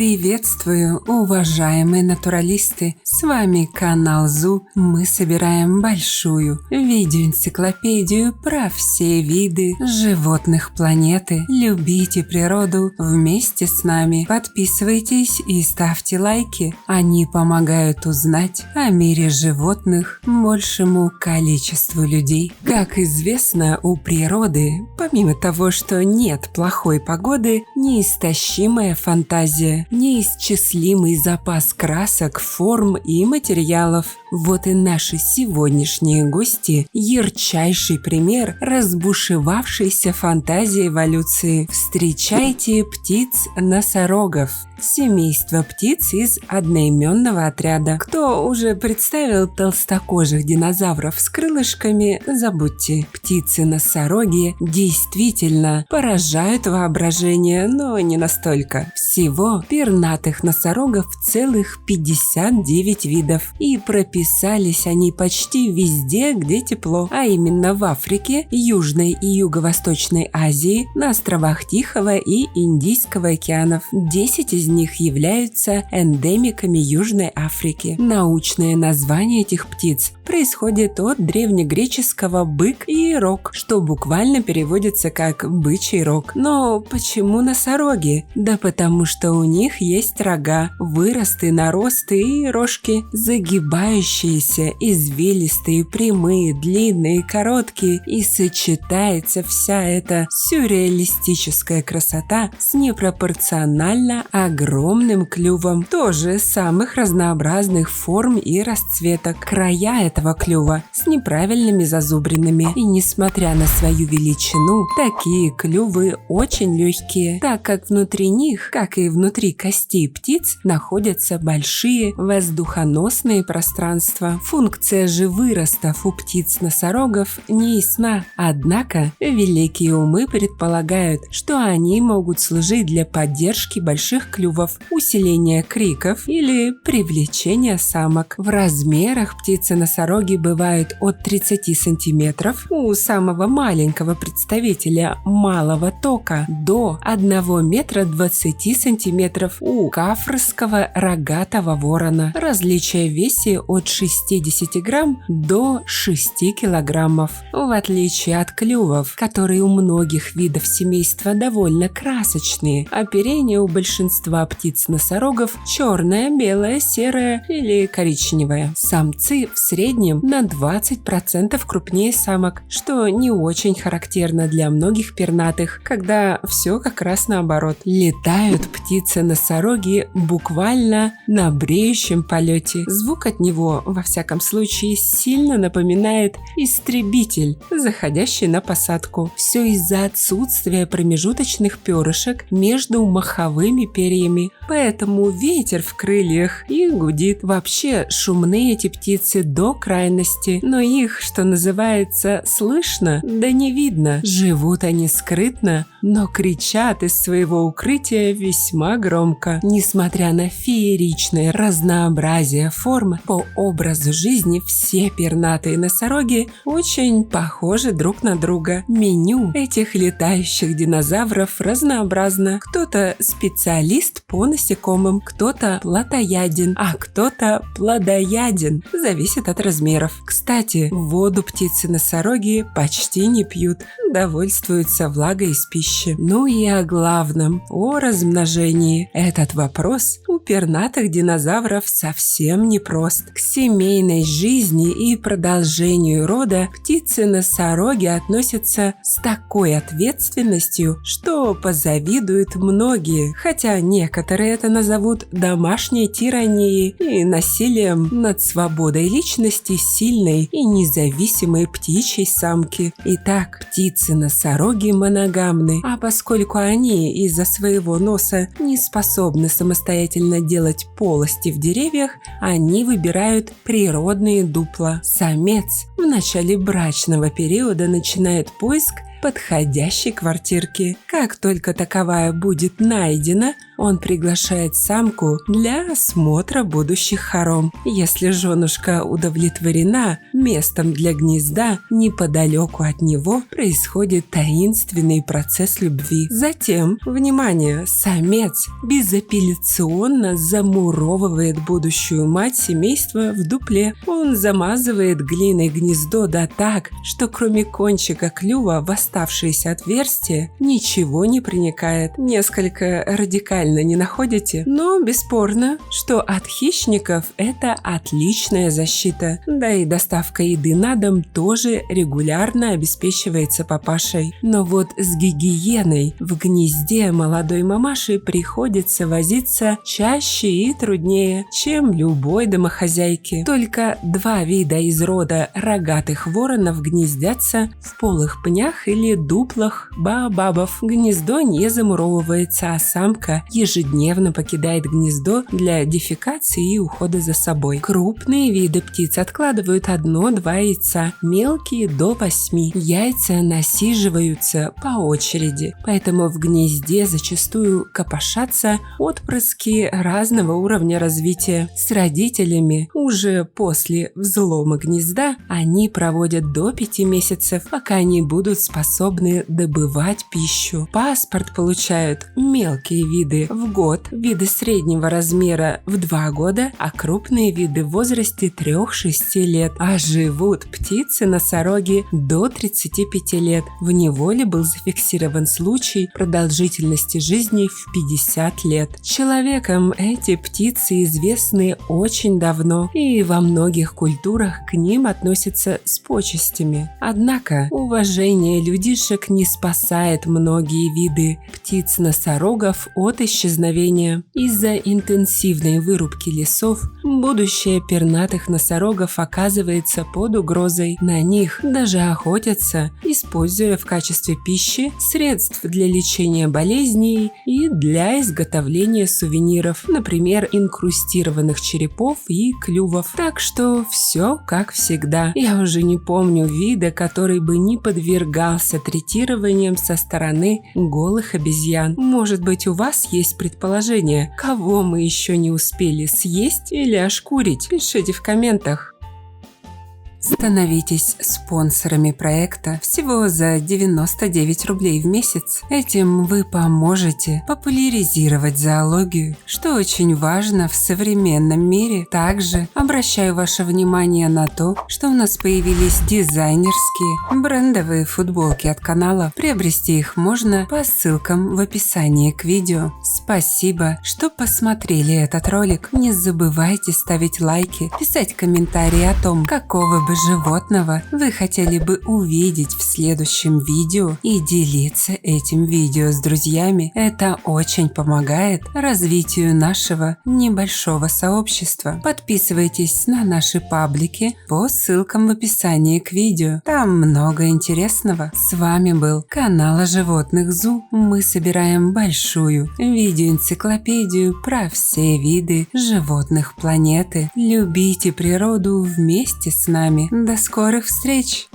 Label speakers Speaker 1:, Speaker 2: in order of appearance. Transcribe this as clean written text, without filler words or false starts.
Speaker 1: Приветствую, уважаемые натуралисты! С вами канал ЗУ. Мы собираем большую видеоэнциклопедию про все виды животных планеты. Любите природу вместе с нами. Подписывайтесь и ставьте лайки. Они помогают узнать о мире животных большему количеству людей. Как известно, у природы, помимо того, что нет плохой погоды, неистощимая фантазия, неисчислимый запас красок, форм и материалов. Вот и наши сегодняшние гости – ярчайший пример разбушевавшейся фантазии эволюции. Встречайте птиц-носорогов. Семейство птиц из одноименного отряда. Кто уже представил толстокожих динозавров с крылышками, забудьте. Птицы-носороги действительно поражают воображение, но не настолько. Всего пернатых носорогов целых 59 видов. И прописались они почти везде, где тепло. А именно в Африке, Южной и Юго-Восточной Азии, на островах Тихого и Индийского океанов. 10 из них являются эндемиками Южной Африки. Научное название этих птиц происходит от древнегреческого «бык» и «рог», что буквально переводится как «бычий рог». Но почему носороги? Да потому что у них есть рога, выросты, наросты и рожки, загибающиеся, извилистые, прямые, длинные, короткие, и сочетается вся эта сюрреалистическая красота с непропорционально огромным клювом, тоже самых разнообразных форм и расцветок. Края этого клюва с неправильными зазубринами, и несмотря на свою величину, такие клювы очень легкие, так как внутри них, как и внутри костей птиц, находятся большие воздухоносные пространства. Функция же выростов у птиц-носорогов не ясна, однако великие умы предполагают, что они могут служить для поддержки больших клювов, усиления криков или привлечения самок. В размерах птицы-носороги бывают от 30 сантиметров у самого маленького представителя малого тока до 1 метра 20 сантиметров у кафрского рогатого ворона. Различия в весе от 60 грамм до 6 килограммов. В отличие от клювов, которые у многих видов семейства довольно красочные, оперение у большинства птиц-носорогов черное, белое, серое или коричневое. Самцы в среднем на 20% крупнее самок, что не очень характерно для многих пернатых, когда все как раз наоборот. Летают птицы-носороги буквально на бреющем полете. Звук от него, во всяком случае, сильно напоминает истребитель, заходящий на посадку. Все из-за отсутствия промежуточных перышек между маховыми перьями. Поэтому ветер в крыльях и гудит. Вообще шумные эти птицы до крайности, но их, что называется, слышно, да не видно. Живут они скрытно, но кричат из своего укрытия весьма громко. Несмотря на фееричное разнообразие форм, по образу жизни все пернатые носороги очень похожи друг на друга. Меню этих летающих динозавров разнообразно. Кто-то специалист по насекомым, кто-то плотояден, а кто-то плодояден. Зависит от размеров. Кстати, воду птицы-носороги почти не пьют, довольствуются влагой из пищи. Ну и о главном, о размножении. Этот вопрос у пернатых динозавров совсем непрост. К семейной жизни и продолжению рода птицы-носороги относятся с такой ответственностью, что позавидуют многие, хотя некоторые это назовут домашней тиранией и насилием над свободой личности сильной и независимой птичьей самки. Итак, птицы-носороги моногамны, а поскольку они из-за своего носа не способны самостоятельно делать полости в деревьях, они выбирают природные дупла. Самец в начале брачного периода начинает поиск подходящей квартирки. Как только таковая будет найдена, Он приглашает самку для осмотра будущих хором. Если женушка удовлетворена местом для гнезда, неподалеку от него происходит таинственный процесс любви. Затем, внимание, самец безапелляционно замуровывает будущую мать семейства в дупле. Он замазывает глиной гнездо да так, что кроме кончика клюва в оставшееся отверстие ничего не проникает. Несколько радикально, не находите? Но бесспорно, что от хищников это отличная защита. Да и доставка еды на дом тоже регулярно обеспечивается папашей. Но вот с гигиеной в гнезде молодой мамаши приходится возиться чаще и труднее, чем любой домохозяйке. Только 2 вида из рода рогатых воронов гнездятся в полых пнях или дуплах баобабов. Гнездо не замуровывается, а самка ежедневно покидает гнездо для дефекации и ухода за собой. Крупные виды птиц откладывают 1-2 яйца, мелкие до 8. Яйца насиживаются по очереди, поэтому в гнезде зачастую копошатся отпрыски разного уровня развития. С родителями уже после взлома гнезда они проводят до 5 месяцев, пока они будут способны добывать пищу. Паспорт получают мелкие виды в год, виды среднего размера в 2 года, а крупные виды в возрасте 3-6 лет. А живут птицы-носороги до 35 лет. В неволе был зафиксирован случай продолжительности жизни в 50 лет. Человекам эти птицы известны очень давно, и во многих культурах к ним относятся с почестями. Однако уважение людишек не спасает многие виды птиц-носорогов от исчезновения. Из-за интенсивной вырубки лесов будущее пернатых носорогов оказывается под угрозой. На них даже охотятся, используя в качестве пищи, средств для лечения болезней и для изготовления сувениров, например, инкрустированных черепов и клювов. Так что все как всегда. Я уже не помню вида, который бы не подвергался третированиям со стороны голых обезьян. Может быть, у вас есть предположение, кого мы еще не успели съесть или ошкурить? Пишите в комментах. Становитесь спонсорами проекта всего за 99 рублей в месяц. Этим вы поможете популяризировать зоологию, что очень важно в современном мире. Также обращаю ваше внимание на то, что у нас появились дизайнерские брендовые футболки от канала. Приобрести их можно по ссылкам в описании к видео. Спасибо, что посмотрели этот ролик. Не забывайте ставить лайки, писать комментарии о том, какого бы животного вы хотели бы увидеть в следующем видео и делиться этим видео с друзьями. Это очень помогает развитию нашего небольшого сообщества. Подписывайтесь на наши паблики по ссылкам в описании к видео. Там много интересного. С вами был канал о животных ЗУ. Мы собираем большую видеоэнциклопедию про все виды животных планеты. Любите природу вместе с нами. До скорых встреч!